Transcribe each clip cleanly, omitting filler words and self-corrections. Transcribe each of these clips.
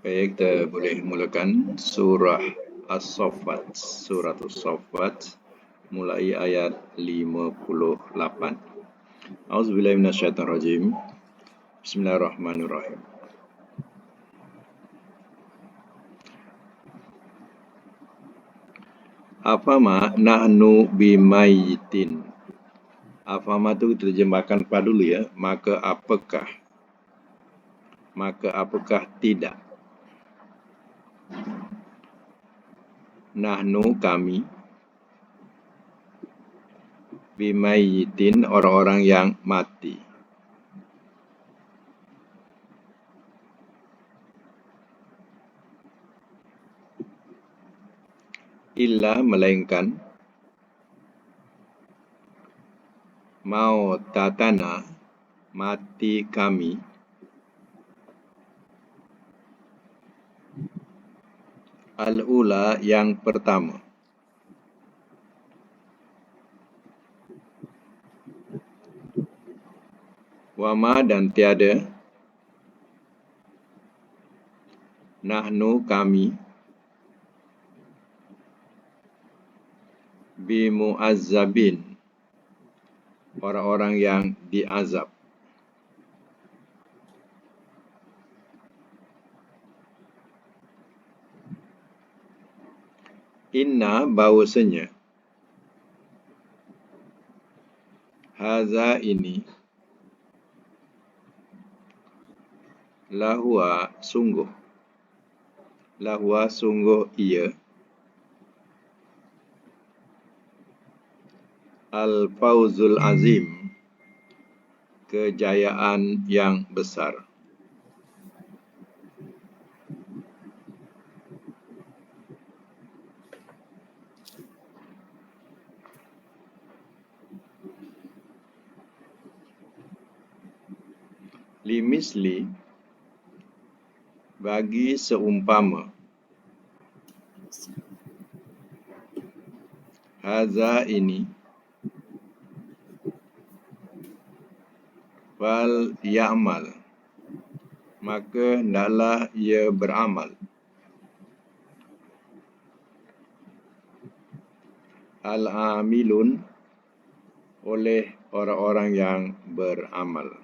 Baik, kita boleh mulakan surah As-Saffat. Surah As-Saffat mulai ayat 58. Auzubillahi minasyaitonirrajim. Bismillahirrahmanirrahim. Afama nahnu bimayitin. Afama itu diterjemahkan pada dulu ya. Maka apakah? Maka apakah tidak? Nahnu kami. Bimayitin orang-orang yang mati. Illa melainkan mautatana mati kami al-ula yang pertama. Wama dan tiada nahnu kami bimuazzabin orang-orang yang diazab. Inna bahwasanya haza ini lahua sungguh ia al-fawzul azim kejayaan yang besar. Limisli bagi seumpama haza ini fal ya'mal maka hendaklah ia beramal al-amilun oleh orang-orang yang beramal.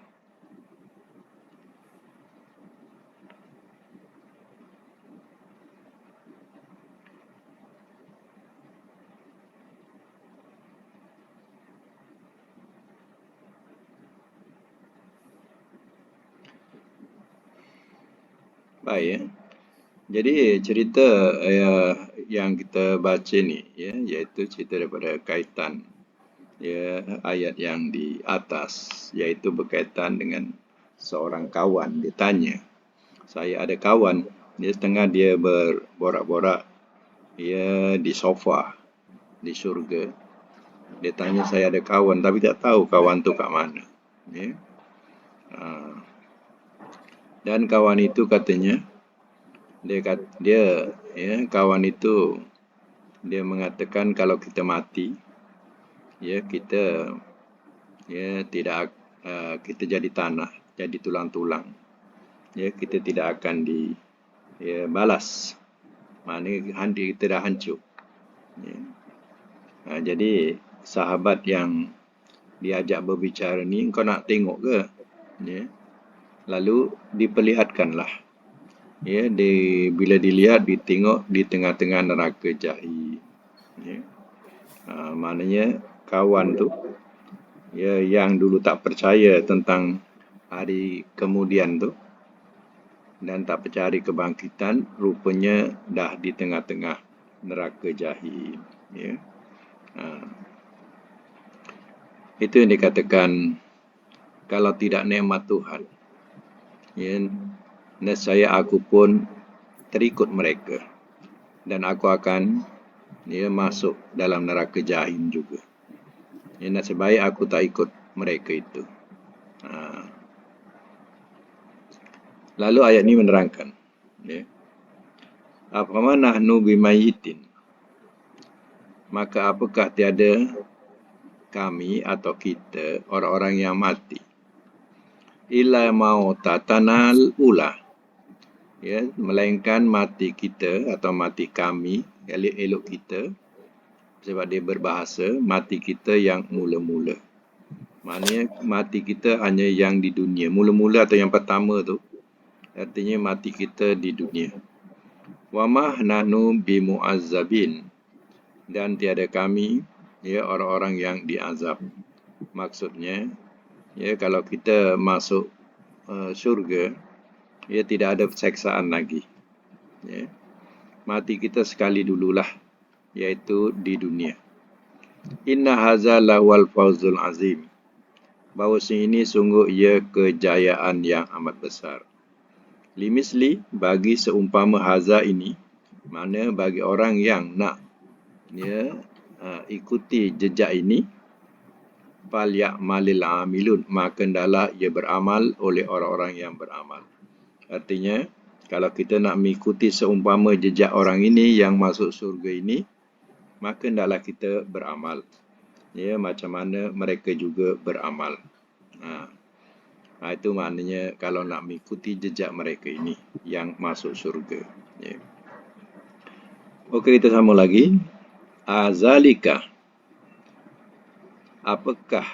Baik ya. Jadi cerita yang kita baca ni ya, iaitu cerita daripada kaitan ya ayat yang di atas, iaitu berkaitan dengan seorang kawan. Dia tanya, saya ada kawan, dia berborak-borak ya di sofa di syurga. Dia tanya, saya ada kawan tapi tak tahu kawan tu kat mana ya. Dan kawan itu katanya dia kawan itu dia mengatakan kalau kita mati ya kita tidak kita jadi tanah, jadi tulang-tulang ya, kita tidak akan balas, maknanya kita dah hancur ya. Jadi sahabat yang diajak berbicara ni, kau nak tengok ke ya? Lalu diperlihatkanlah ya, bila dilihat, ditengok di tengah-tengah neraka jahim ya. Maknanya kawan tu ya, yang dulu tak percaya tentang hari kemudian tu dan tak percaya hari kebangkitan, rupanya dah di tengah-tengah neraka jahim ya. Itu yang dikatakan, kalau tidak nikmat Tuhan ya, nescaya aku pun terikut mereka dan aku akan masuk dalam neraka jahim juga ya. Nasib baik aku tak ikut mereka itu. Lalu ayat ini menerangkan ya, afama nahnu bimayitin, maka apakah tiada kami atau kita orang-orang yang mati illa mautatanal ula, ya, melainkan mati kita atau mati kami, elok-elok kita, sebab dia berbahasa mati kita yang mula-mula. Maknanya mati kita hanya yang di dunia. Mula-mula atau yang pertama tu, artinya mati kita di dunia. Wa ma nahnu bimu'azzabin, dan tiada kami, ya, orang-orang yang diazab. Maksudnya, ya, kalau kita masuk syurga, ya, tidak ada seksaan lagi. Ya. Mati kita sekali dululah, iaitu di dunia. Inna haza lawal fawzul azim. Bahawa ini sungguh ia kejayaan yang amat besar. Limisli, bagi seumpama haza ini, mana bagi orang yang nak, ya, ikuti jejak ini, fal ya'malil amilun, maka hendaklah ia beramal oleh orang-orang yang beramal. Artinya, kalau kita nak mengikuti seumpama jejak orang ini yang masuk surga ini, maka hendaklah kita beramal. Ya, macam mana mereka juga beramal. Itu maknanya kalau nak mengikuti jejak mereka ini yang masuk surga. Ya. Okey, kita sambung lagi. Azalika, apakah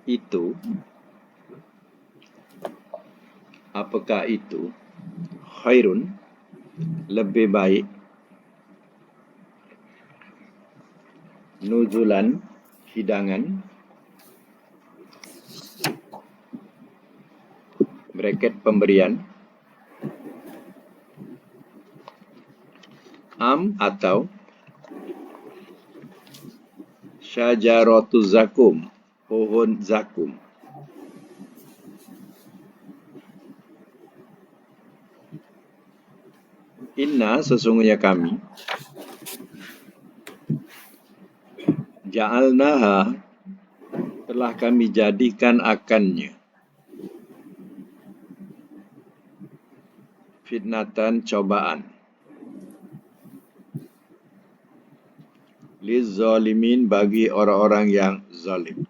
itu? Apakah itu khairun, lebih baik, nuzulan, hidangan, bracket pemberian, atau syajaratu zakum, pohon zakum. Inna, sesungguhnya kami, ja'alnaha, telah kami jadikan akannya, fitnatan, cobaan, lizzalimin, bagi orang-orang yang zalim.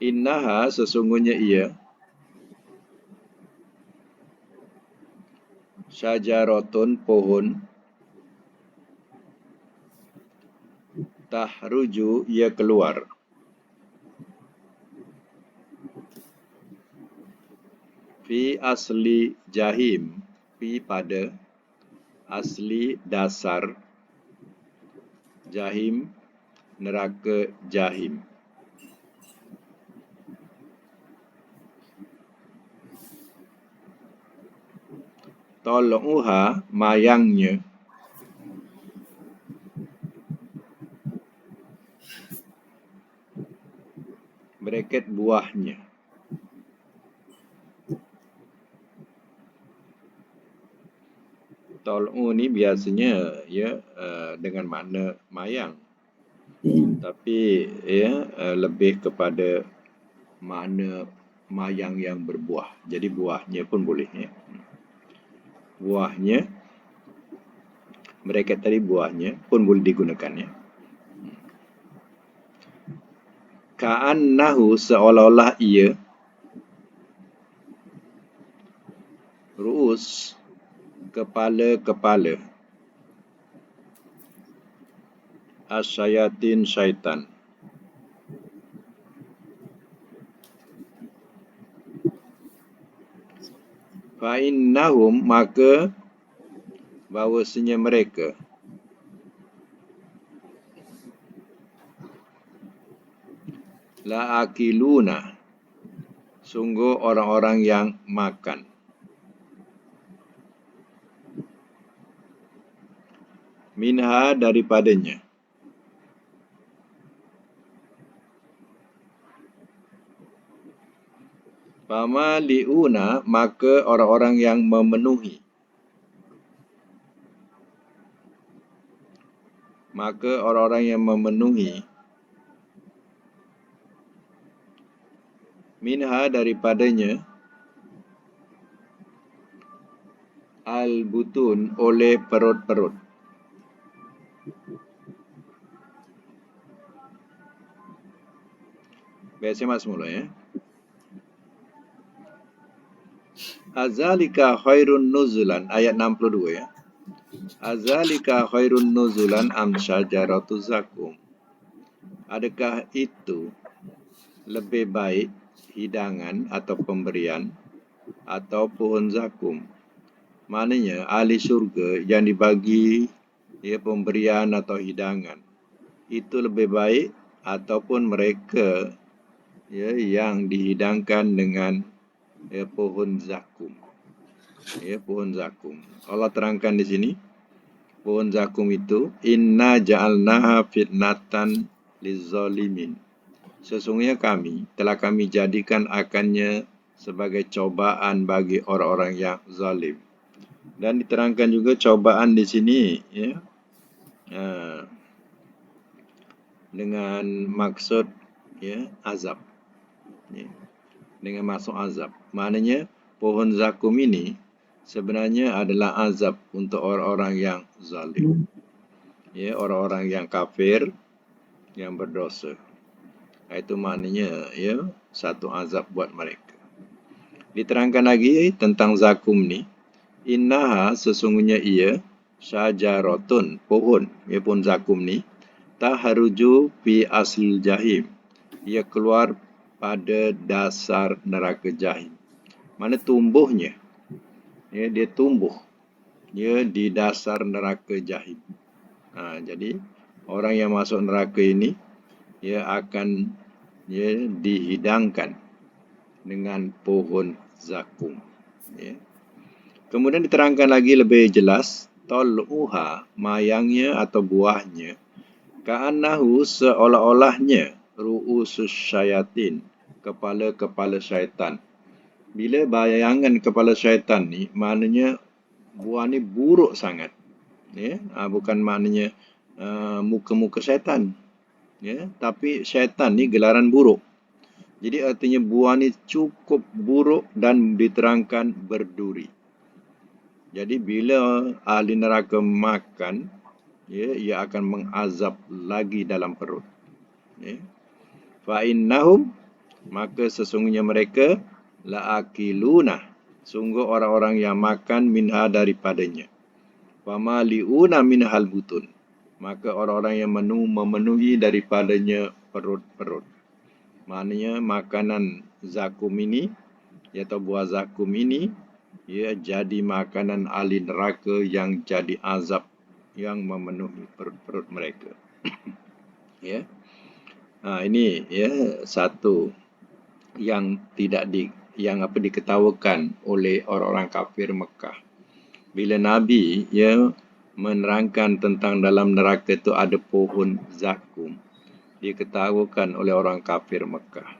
Innaha, sesungguhnya ia, syajaratun, pohon, tahruju, ia keluar, fi asli jahim, fi pada asli dasar jahim, neraka jahim. Tol'uha, mayangnya, bracket buahnya. Tol'u ni biasanya, ya, dengan makna mayang. Tapi, ya, lebih kepada makna mayang yang berbuah. Jadi buahnya pun boleh, ya. Buahnya, bracket tadi buahnya pun boleh digunakan, ya. Ka'annahu, seolah-olah ia, ru'us, kepala-kepala, asyayatin, syaitan. Fa'innahum, maka bahawasanya mereka, la'akiluna, sungguh orang-orang yang makan, minha, daripadanya, famaliuna, maka orang-orang yang memenuhi, minha, daripadanya, al-butun, oleh perut-perut. Baik, saya masuk mula ya. Azalika khairun nuzulan, ayat 62 ya. Azalika khairun nuzulan am syajaratu zakum. Adakah itu lebih baik hidangan atau pemberian atau pohon zakum? Maknanya ahli syurga yang dibagi ya pemberian atau hidangan itu lebih baik ataupun mereka ya yang dihidangkan dengan ya pohon zakum. Ya pohon zakum. Allah terangkan di sini pohon zakum itu inna ja'alnaha fitnatan lizzalimin. Sesungguhnya telah kami jadikan akannya sebagai cobaan bagi orang-orang yang zalim. Dan diterangkan juga cobaan di sini ya dengan maksud ya azab. Ya, dengan maksud azab. Maknanya pohon zakum ini sebenarnya adalah azab untuk orang-orang yang zalim. Ya, orang-orang yang kafir, yang berdosa. Itu maknanya ya satu azab buat mereka. Diterangkan lagi tentang zakum ni. Innaha sesungguhnya ia syajaratun pohon, ya pohon zakum ni taharuju fi aslil jahim. Ia keluar pada dasar neraka jahim. Mana tumbuhnya? Ya, dia tumbuh ya di dasar neraka jahim. Jadi orang yang masuk neraka ini ya akan ya dihidangkan dengan pohon zakum. Ya. Kemudian diterangkan lagi lebih jelas, tol'uha, mayangnya atau buahnya, ka'annahu seolah-olahnya, ru'usus syayatin, kepala-kepala syaitan. Bila bayangan kepala syaitan ni, maknanya buah ni buruk sangat. Ya? Bukan maknanya muka-muka syaitan. Ya? Tapi syaitan ni gelaran buruk. Jadi artinya buah ni cukup buruk dan diterangkan berduri. Jadi bila ahli neraka makan, ya, ia akan mengazab lagi dalam perut. Ya. Fa'innahum, maka sesungguhnya mereka la'akiluna, sungguh orang-orang yang makan minha daripadanya. Famali'una minhal butun, maka orang-orang yang memenuhi daripadanya perut-perut. Maknanya makanan zakum ini, atau buah zakum ini, ya jadi makanan ahli neraka yang jadi azab yang memenuhi perut-perut mereka. Ya. Ini ya satu yang diketawakan oleh orang-orang kafir Mekah. Bila Nabi ya menerangkan tentang dalam neraka itu ada pohon zakum, diketawakan oleh orang kafir Mekah.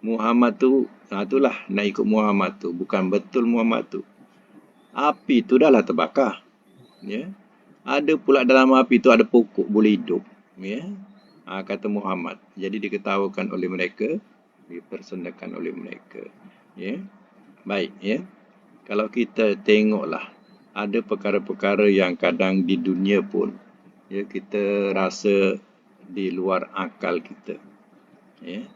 Muhammad tu, itulah nak ikut Muhammad tu, bukan betul Muhammad tu. Api tu dah lah terbakar. Ya. Ada pula dalam api tu ada pokok boleh hidup. Ya. Kata Muhammad. Jadi diketawakan oleh mereka, dipersendakan oleh mereka. Ya. Baik, ya. Kalau kita tengoklah, ada perkara-perkara yang kadang di dunia pun ya kita rasa di luar akal kita. Ya.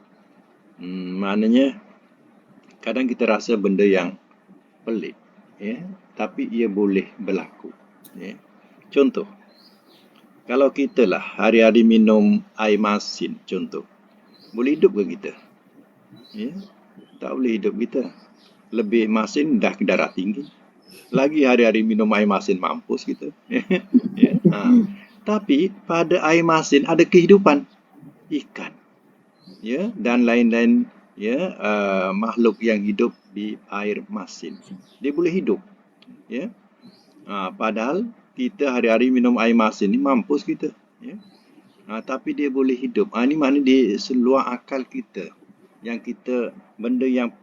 Maknanya kadang kita rasa benda yang pelik, ya, tapi ia boleh berlaku. Ya. Contoh, kalau kita lah hari-hari minum air masin, contoh, boleh hidup ke kita? Ya. Tak boleh hidup kita. Lebih masin dah ke darah tinggi. Lagi hari-hari minum air masin, mampus kita. Ya. Tapi pada air masin ada kehidupan. Ikan. Ya, dan lain-lain ya makhluk yang hidup di air masin. Dia boleh hidup. Ya. Padahal kita hari-hari minum air masin ni mampus kita. Ya. Tapi dia boleh hidup. Ini maknanya di seluar akal kita. Yang kita benda yang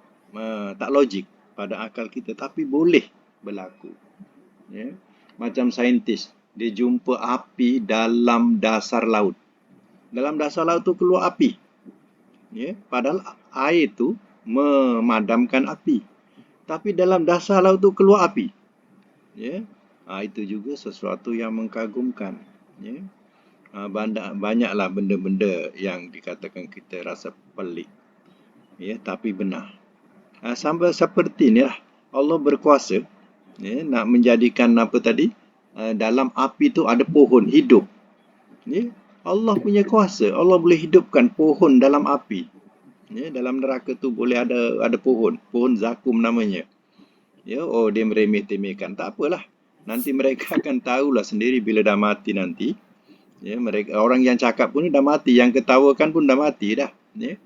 tak logik pada akal kita tapi boleh berlaku. Ya. Macam saintis, dia jumpa api dalam dasar laut. Dalam dasar laut tu keluar api. Ya, padahal air tu memadamkan api. Tapi dalam dasar laut tu keluar api. Ya. Itu juga sesuatu yang mengkagumkan. Ya. Banyaklah benda-benda yang dikatakan kita rasa pelik. ya, tapi benar. Sampai seperti ni lah Allah berkuasa, ya, nak menjadikan apa tadi, dalam api tu ada pohon hidup, ya. Allah punya kuasa, Allah boleh hidupkan pohon dalam api, ya. Dalam neraka tu boleh ada pohon zakum namanya, ya. Oh, dia meremeh-temehkan, tak apalah, nanti mereka akan tahulah sendiri bila dah mati nanti, ya. Mereka, orang yang cakap pun dah mati, yang ketawakan pun dah mati dah, ya.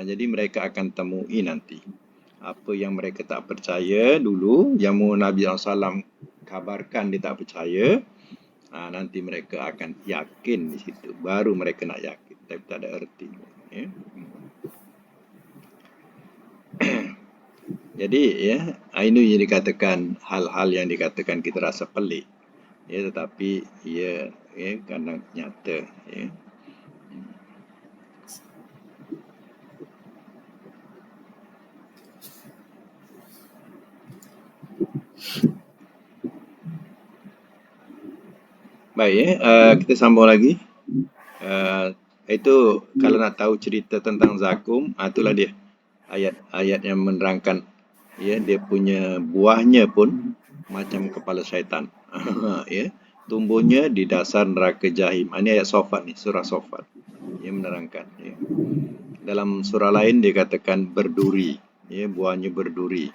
Jadi mereka akan temui nanti apa yang mereka tak percaya dulu, yang Nabi SAW kabarkan dia tak percaya, nanti mereka akan yakin di situ. Baru mereka nak yakin, tapi tak ada erti, ya. Jadi, ya, ini yang dikatakan hal-hal yang dikatakan kita rasa pelik, ya, tetapi ya, kerana nyata, ya. Baik, kita sambung lagi. Itu kalau nak tahu cerita tentang Zakum, itulah dia ayat-ayat yang menerangkan, ya, dia punya buahnya pun macam kepala syaitan. Ya, tumbuhnya di dasar neraka Jahim. Ini ayat Sofat ni, surah Sofat, yang menerangkan, ya. Dalam surah lain dia katakan berduri, ya, buahnya berduri.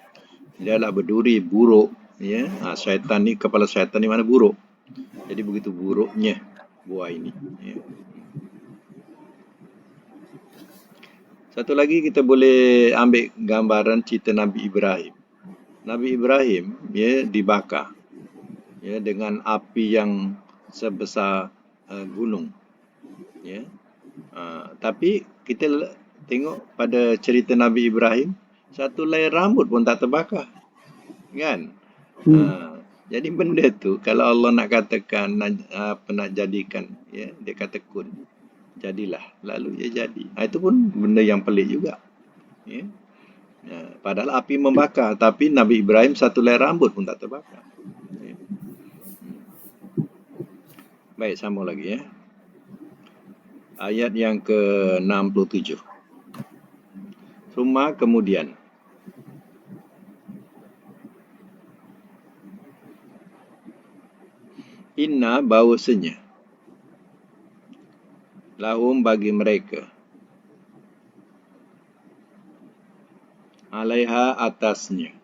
Dia adalah berduri buruk, ya. Syaitan ni, kepala syaitan ni mana buruk. Jadi begitu buruknya buah ini, ya. Satu lagi kita boleh ambil gambaran cerita Nabi Ibrahim. Nabi Ibrahim, ya, dibakar, ya, dengan api yang sebesar gunung, ya. Tapi kita tengok pada cerita Nabi Ibrahim, satu helai rambut pun tak terbakar, kan? Jadi benda tu kalau Allah nak katakan, nak jadikan, ya, dia kata kun, jadilah, lalu dia jadi. Itu pun benda yang pelik juga, ya. Padahal api membakar, tapi Nabi Ibrahim satu helai rambut pun tak terbakar, ya. Baik, sambung lagi, ya. Ayat yang ke-67. Summa kemudian, inna bahawasanya, lahum bagi mereka, alaiha atasnya,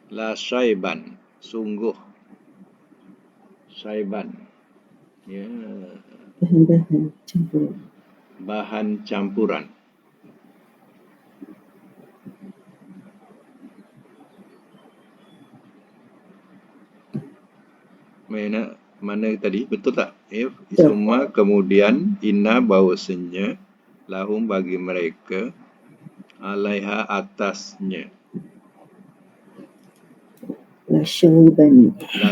la syaiban, sungguh, syaiban, ya, bahan campuran. Mana tadi? Betul tak? Semua kemudian inna bahawasanya, lahum bagi mereka, alaiha atasnya, la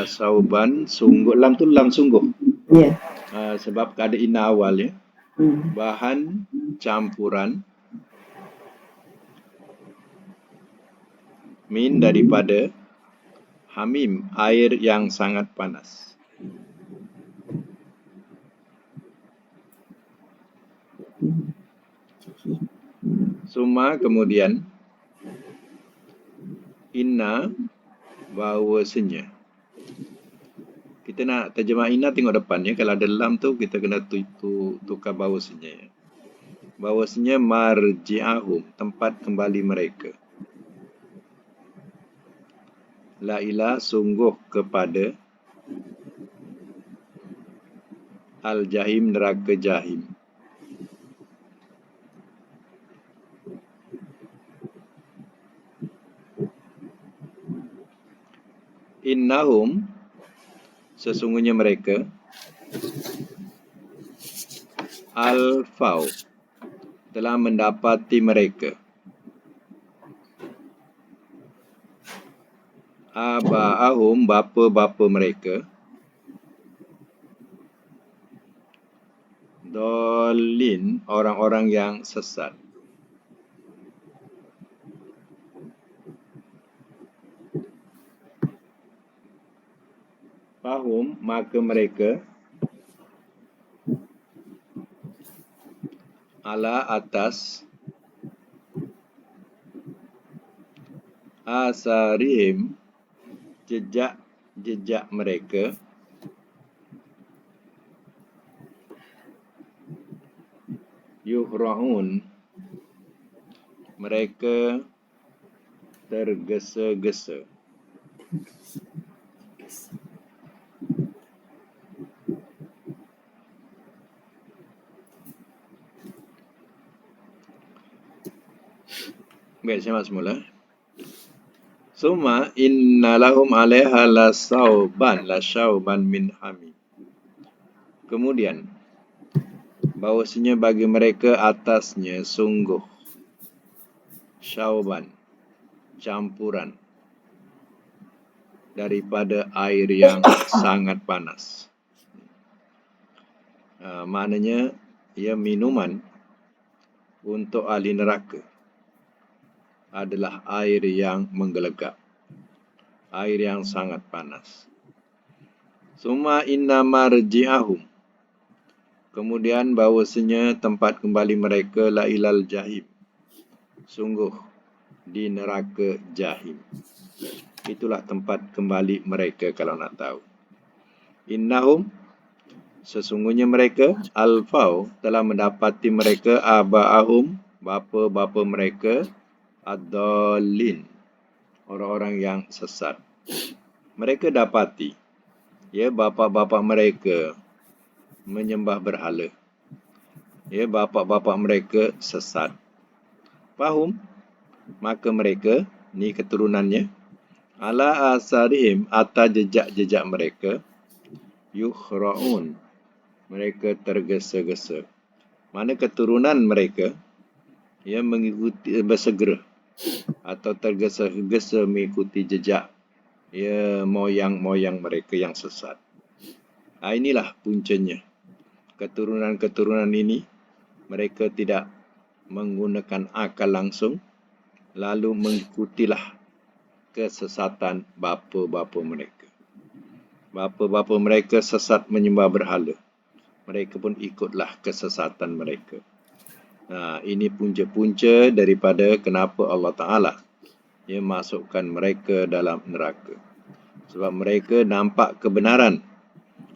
sauban, sungguh. Lam tu lam sungguh. Ya. Sebab ada inna awal, ya. Bahan campuran min daripada hamim, air yang sangat panas. Suma kemudian, inna bahawasanya. Kita nak terjemah inna tengok depan, ya. Kalau ada lam tu kita kena tukar bahawasanya, ya. Bahawasanya marji'ahum, tempat kembali mereka. La ilah, sungguh kepada al-jahim, neraka jahim. Innahum, sesungguhnya mereka, al-fau, telah mendapati mereka, aba'ahum, bapa-bapa mereka, dolin, orang-orang yang sesat. Fahum, maka mereka, ala atas asarihim jejak mereka yuhra'un mereka tergesa-gesa. Baik, saya mak semula. Suma inna lahum 'alaiha lasyauban min hamim. Kemudian bahawasanya bagi mereka atasnya sungguh syauban, campuran daripada air yang sangat panas. Maknanya ia minuman untuk ahli neraka adalah air yang menggelegak, air yang sangat panas. Summa inna marji'ahum. Kemudian bahawasanya tempat kembali mereka la ilal jahim. Sungguh di neraka jahim. Itulah tempat kembali mereka kalau nak tahu. Innahum, sesungguhnya mereka, alfau, telah mendapati mereka aba'ahum, bapa-bapa mereka, ad-dallin, orang-orang yang sesat. Mereka dapati, ya, bapa-bapa mereka menyembah berhala. Ya, bapa-bapa mereka sesat. Fahum, maka mereka, ni keturunannya, ala asarihim, atas jejak-jejak mereka, yuhra'un, mereka tergesa-gesa. Mana keturunan mereka, ya, mengikuti, bersegera, atau tergesa-gesa mengikuti jejak, ya, moyang-moyang mereka yang sesat. Inilah puncanya. Keturunan-keturunan ini, mereka tidak menggunakan akal langsung, lalu mengikutilah kesesatan bapa-bapa mereka. Bapa-bapa mereka sesat menyembah berhala. Mereka pun ikutlah kesesatan mereka. Ini punca-punca daripada kenapa Allah Ta'ala masukkan mereka dalam neraka. Sebab mereka nampak kebenaran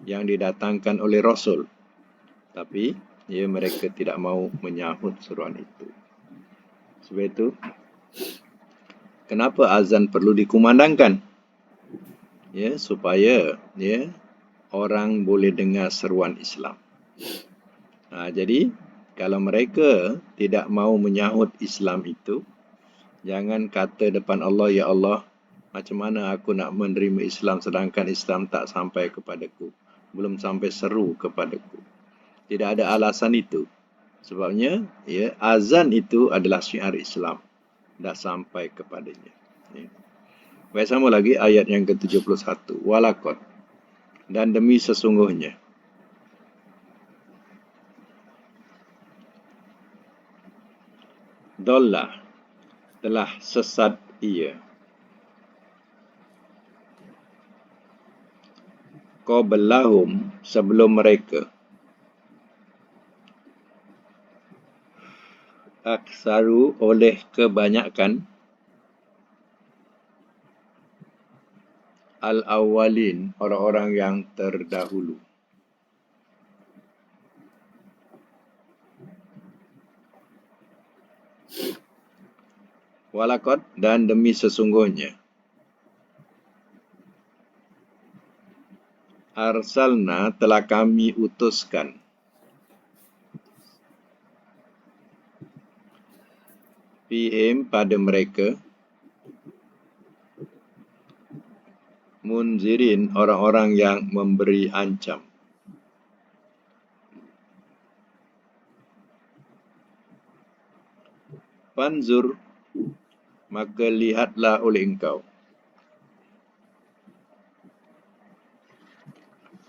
yang didatangkan oleh Rasul. Tapi mereka tidak mahu menyahut seruan itu. Sebab itu, kenapa azan perlu dikumandangkan? Supaya orang boleh dengar seruan Islam. Jadi, kalau mereka tidak mahu menyahut Islam itu, jangan kata depan Allah, ya Allah, macam mana aku nak menerima Islam sedangkan Islam tak sampai kepadaku, belum sampai seru kepadaku. Tidak ada alasan itu. Sebabnya, azan itu adalah syiar Islam. Dah sampai kepadanya. Baik, sama lagi ayat yang ke-71. Walakot. Dan demi sesungguhnya. Dollah. Telah sesat ia. Qablahum, sebelum mereka. Aksaru, oleh kebanyakan. Al-awwalin, orang-orang yang terdahulu. Walakot, dan demi sesungguhnya. Arsalna, telah kami utuskan. Fihim, pada mereka. Munzirin, orang-orang yang memberi ancam. Fanzur, maka lihatlah oleh engkau.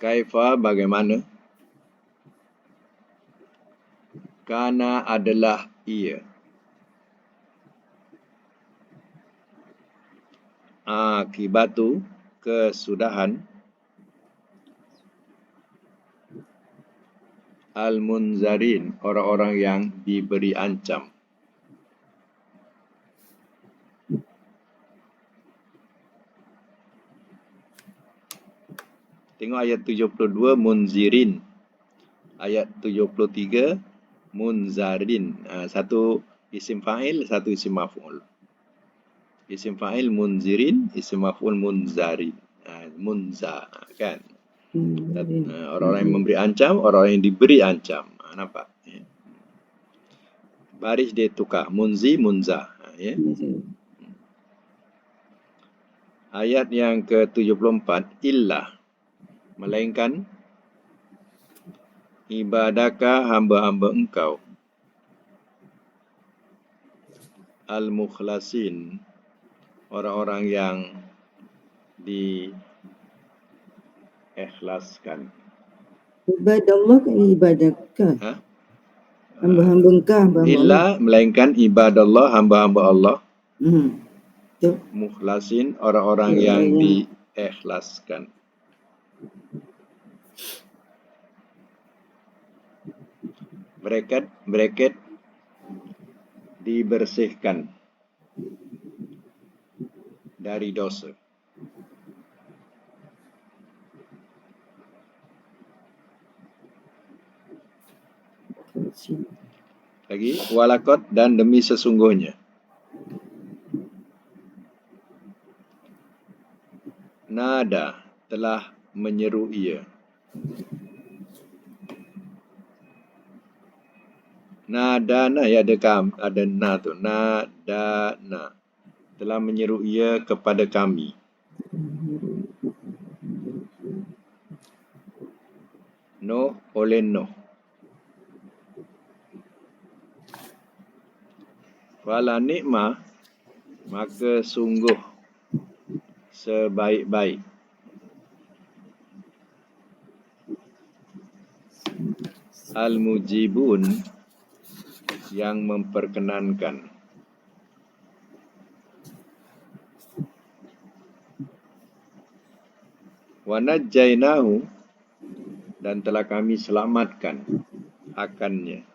Kaifa, bagaimana. Kana, adalah ia. Akibatu, kesudahan. Al-munzarin, orang-orang yang diberi ancam. Tengok ayat 72, munzirin. Ayat 73, munzarin. Satu isim fa'il, satu isim maf'ul. Isim fa'il munzirin, isim maf'ul munzarin. Munza, kan? Orang-orang yang memberi ancam, orang yang diberi ancam. Nampak? Ya. Baris dia tukar. Munzi, munza. Ya. Ayat yang ke-74, illah. Melainkan ibadakah hamba-hamba engkau. Al-mukhlasin. Orang-orang yang diikhlaskan. Ibadah Allah ke ibadahkah? Ha? Hamba-hamba engkau, hamba-hamba Allah. Illa, melainkan ibadallah, hamba-hamba Allah. Betul. Mukhlasin, orang-orang yang diikhlaskan. Bracket dibersihkan dari dosa. Lagi, walakot dan demi sesungguhnya. Nada telah menyeru ia. Nadana ya ada na tu. Nadana telah menyeru ia kepada kami. Nuh oleh Nuh. Fala nikmah, maka sungguh sebaik-baik al-mujibun, yang memperkenankan. Wa najjainahu, dan telah kami selamatkan akannya.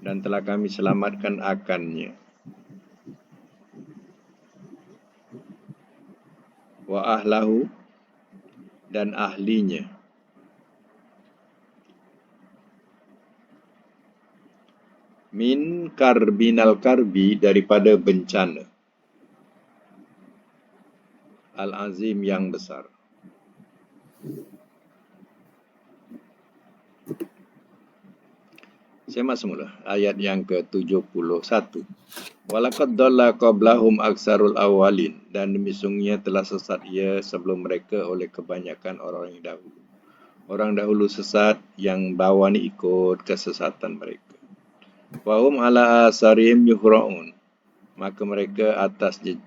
Dan telah kami selamatkan akannya. Wa ahlahu, dan ahlinya. Min karbinal karbi, daripada bencana. Al-azim, yang besar. Saya masuk mula. Ayat yang ke-71. Walaqad dalla qablahum aksarul awalin, dan demi sungguhnya telah sesat ia sebelum mereka oleh kebanyakan orang yang dahulu. Orang dahulu sesat, yang bawah ni ikut kesesatan mereka. Wahum ala asarihim yuhra'un, maka mereka tersilap.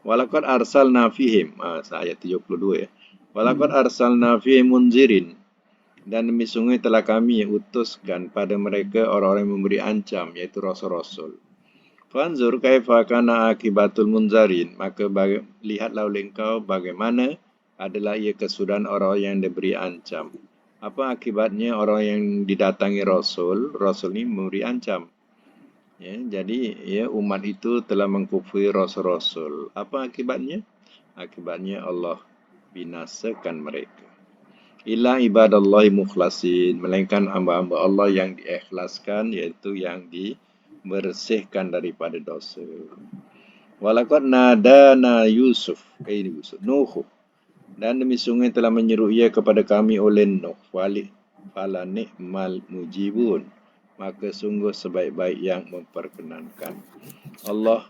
Walaqad arsalna fihim, ayat 72 ya. Walaqad arsalna fihim munzirin, dan demi sungguh telah kami utuskan pada mereka orang-orang yang memberi ancam, iaitu rasul-rasul. Fanzur kaifa kana akibatul munzarin, maka lihatlah oleh engkau bagaimana adalah ia kesudahan orang yang diberi ancam. Apa akibatnya orang yang didatangi rasul ni memberi ancam. Ya, jadi ya, umat itu telah mengkufuri rasul-rasul. Apa akibatnya? Akibatnya Allah binasakan mereka. Illa ibadallahi mukhlasin, melainkan hamba-hamba Allah yang diikhlaskan, iaitu yang dibersihkan daripada dosa. Walaqad nadana Yusuf, Nuh, dan demi sungguh telah menyeru ia kepada kami oleh Nuh. Fala ni'mal mujibun, maka sungguh sebaik-baik yang memperkenankan. Allah,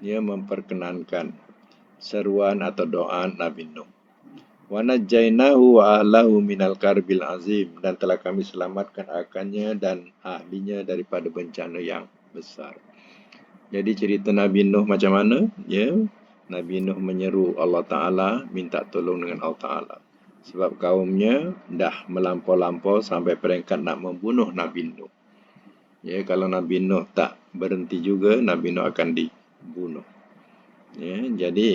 dia memperkenankan seruan atau doa Nabi Nuh. Wa najjainahu wa ahlahu minal karbil azim, dan telah kami selamatkan akannya dan ahlinya daripada bencana yang besar. Jadi cerita Nabi Nuh macam mana? Ya, Nabi Nuh menyeru Allah Ta'ala, minta tolong dengan Allah Ta'ala. Sebab kaumnya dah melampau-lampau sampai peringkat nak membunuh Nabi Nuh. Ya, kalau Nabi Nuh tak berhenti juga, Nabi Nuh akan dibunuh. Ya, jadi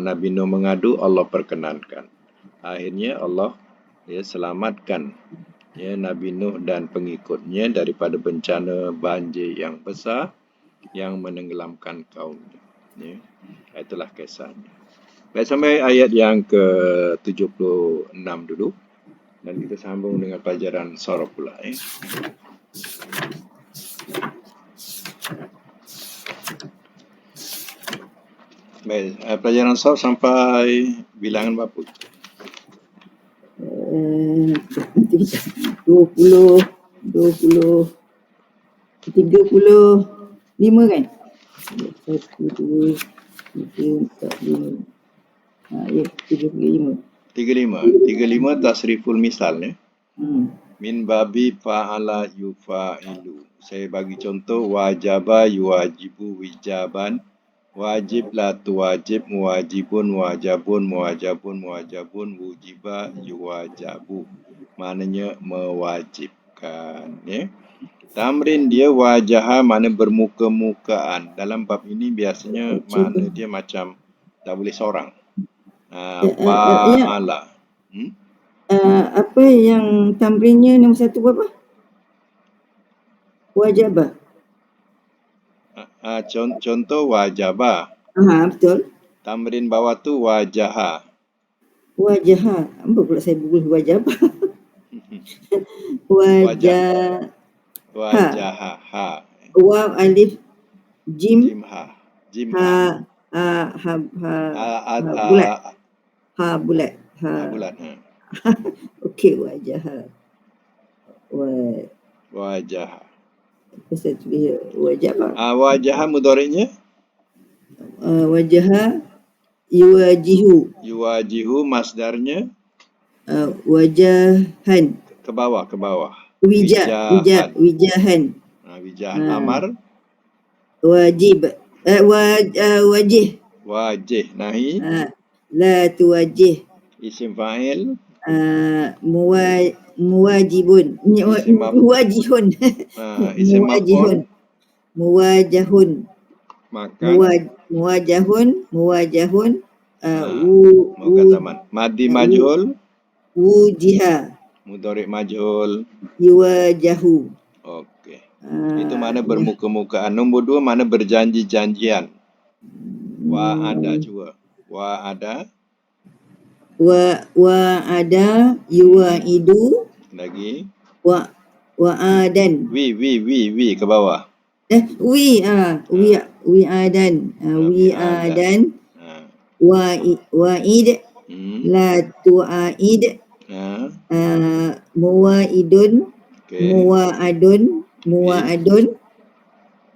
Nabi Nuh mengadu, Allah perkenankan. Akhirnya Allah selamatkan Nabi Nuh dan pengikutnya daripada bencana banjir yang besar yang menenggelamkan kaumnya. Itulah kisahnya. Baik, sampai ayat yang ke-76 dulu. Dan kita sambung dengan pelajaran Surah pula. Baik, pelajaran Surah sampai bilangan berapa? 20, 20, 35 kan? 1, 2, 3, 4, 5. Ya, 35. 35 tasriful misal ya. Min babi fa'ala yufa'ilu. Saya bagi contoh wajaba yuwajibu wijaban, wajib la tuwajib, muwajibun muwajabun, muwajabun muwajabun, wujiba yuwajabu. Maknanya mewajibkan ya. Tamrin dia wajaha makna bermuka-mukaan. Dalam bab ini biasanya makna dia macam tak boleh seorang. Fa'ala. Apa yang tamrinnya nombor 1 berapa? Wajabah. Contoh wajabah. Betul. Tamrin bawah tu wajaha. Wajaha. Apa pula saya bubuh wajabah? Wajaha. Ha. Waw alif jim ha. bulat. Ha bulat. Bulat. Okey, wajaha. Wajaha. Apa saya tulis wajabah? Wajaha mudhari'nya? Wajaha yuwajihu. Yuwajihu masdarnya? Wajahan. Ke bawah. Wijahan. Wijahan. Amar? Wajib. Wajih. Nahi? La tuwajih. Isim fa'il? Muwajibun. Muwajihun. Isim maf'ul? Muwajahun. Makan? Muwajahun. Madi majhul? Wujiha. Mudhari' majhul? Yuwajahu. Okey. Itu mana bermuka-mukaan. Nombor 2 mana berjanji-janjian. Wa'ada cuba. Wa'ada. Wa'ada yuwa'idu. Lagi. Wa'adan. Wi ke bawah. Wi'adan. Wi'adan. Wa'id. La tu'aid. Muwa'idun.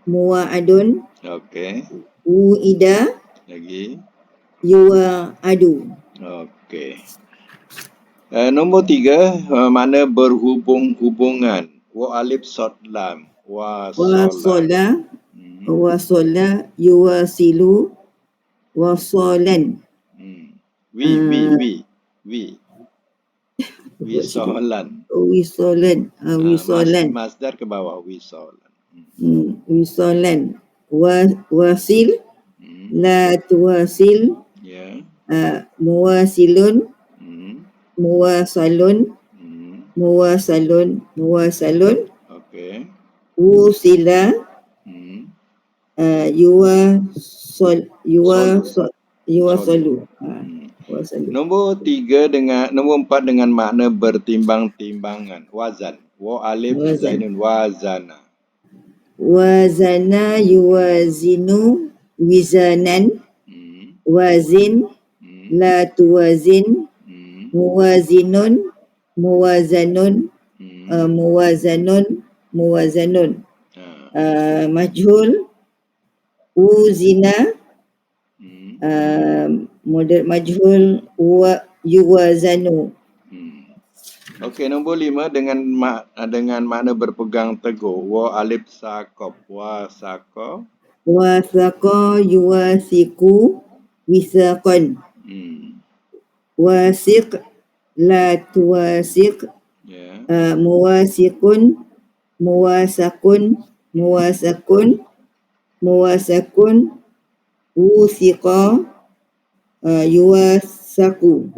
Muwa'adun. Okey. Wu'ida. Lagi. Yuwa'adu. Okey. Nombor 3 mana berhubungan. Wa alif sod lam. Wasola. Yuwasilu. Wasolan. Wisolan. Wisolan. Masdar ke bawah. Wisolan. Wisolan. Wasil. La tuwasil. Muwasilun. Muwasalun. Okey. Wusila. Yuwasalu. Nombor 4 dengan makna bertimbang-timbangan. Wazan. Wa alif zainun wazana. Wazana yuwazinu wizanan. Wazin. La tuwazin. Muwazinun. Muwazanun. Majhul. Uzina. Modal majhul. Yuwazanu. Okey, nombor 5 dengan makna berpegang teguh. Wa alif saqab. Wasaqa. Yuwasiku wisaqan. Wasiq. La tuwasiq. Muwasiqun. Muwasakun. Wuthiqa yuwasaku.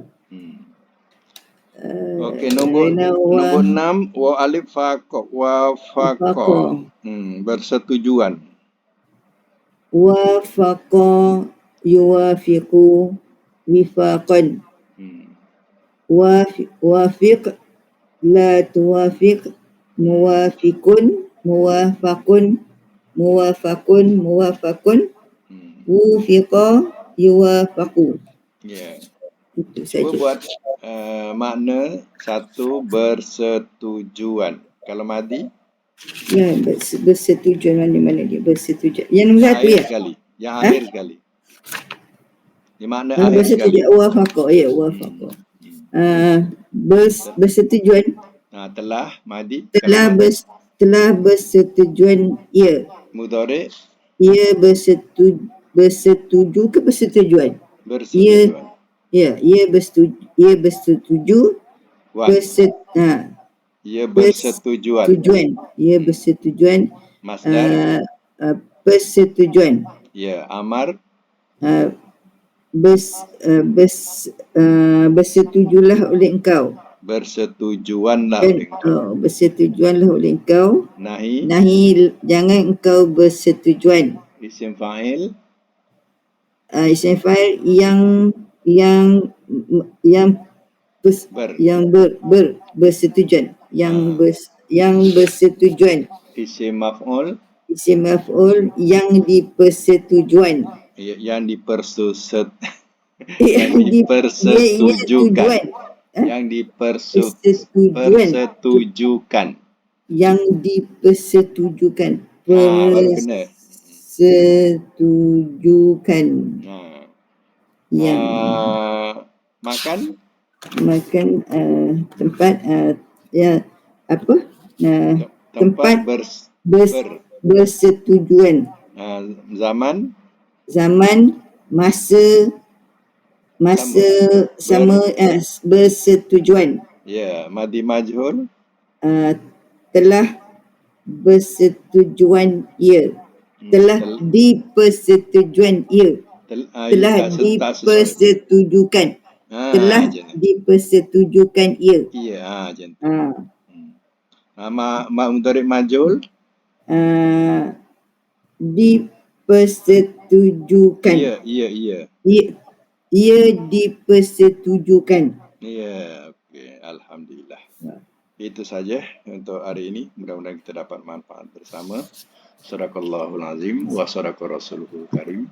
Okey, nombor 6 wa alif faqo Wafaqa. bersetujuan. Wafaqa yuwafiqu wifaqan. Wafiq la tuwafiq muwafiqun muwafaqun wufiqa yuwafaqu. Ya. Itu Cuba saja. buat makna satu bersetujuan. Kalau Madi? Ya, bersetujuan mana dia bersetujuan. Yang nombor satu Akhir ya? sekali. Yang akhir sekali. Di makna akhir sekali. Bersetujuan. Wafaqa. Ya, wafaqa. Bersetujuan. Telah, Madi. Telah bersetujuan ia. Mudhari. Ia bersetuju ke persetujuan? Bersetujuan. Ia bersetuju. Ia bersetujuan. Ia bersetujuan. Masdar. Persetujuan. Ya, amar. Bersetujulah oleh engkau. Bersetujuanlah oleh engkau. Bersetujuanlah oleh engkau. Nahi. Jangan engkau bersetujuan. Isim fa'il. Isim fa'il yang bersetujuan. Yang bersetujuan. Isim maf'ul. Isim maf'ul yang dipersetujuan. Yang dipersetujukan. Yang dipersetujukan. Yang dipersetujukan. Baru kena. Persetujukan. Yang makan tempat tempat bersetujuan. Zaman masa sama bersetujuan. Ya, madi majhul. Telah bersetujuan ia. Telah dipersetujuan ia. Telah dipersetujukan. Telah dipersetujukan ia. Ya, jangan. Mudhari majhul. Dipersetujukan. Ia dipersetujukan. Ya, okey. Alhamdulillah. Itu saja untuk hari ini. Mudah-mudahan kita dapat manfaat bersama. Sadaqallahul azim wa sadaqa rasulul karim.